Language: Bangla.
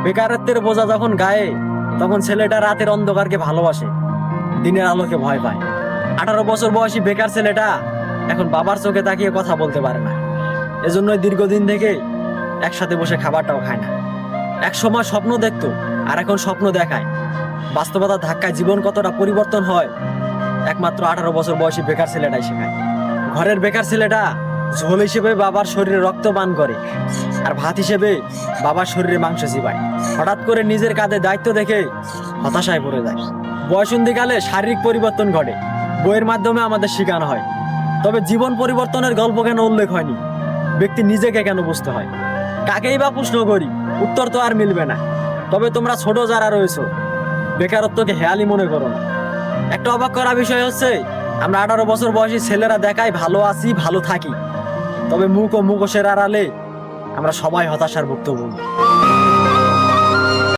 বেকারত্বের বোঝা যখন গায়ে, তখন ছেলেটা রাতের অন্ধকারকে ভালোবাসে, দিনের আলোকে ভয় পায়। 18 বছর বয়সী বেকার ছেলেটা এখন বাবার চোখে তাকিয়ে কথা বলতে পারে না। এজন্যই দীর্ঘদিন থেকে একসাথে বসে খাবারটাও খায় না। এক সময় স্বপ্ন দেখতো, আর এখন স্বপ্ন দেখায়। বাস্তবতার ধাক্কায় জীবন কতটা পরিবর্তন হয় একমাত্র 18 বছর বয়সী বেকার ছেলেটাই শেখায়। ঘরের বেকার ছেলেটা ঝোল হিসেবে বাবার শরীরে রক্ত পান করে, আর ভাত হিসেবে বাবার শরীরে মাংস চিবায়। হঠাৎ করে নিজের কাঁধে দায়িত্ব দেখে হতাশায় পড়ে যায়। বয়সন্ধিকালে শারীরিক পরিবর্তন ঘটে, বইয়ের মাধ্যমে আমাদের শেখানো হয়। তবে জীবন পরিবর্তনের গল্প কেন উল্লেখ হয়নি? ব্যক্তি নিজেকে কেন বুঝতে হয়? কাকেই বা প্রশ্ন করি, উত্তর তো আর মিলবে না। তবে তোমরা ছোট যারা রয়েছো, বেকারত্বকে হেয়ালি মনে করো না। একটা অবাক করা বিষয় হচ্ছে, আমরা 18 বছর বয়সী ছেলেরা দেখাই ভালো আছি, ভালো থাকি, তবে মুখ ও মুখোশের আড়ালে আমরা সবাই হতাশার ভুক্তভোগী।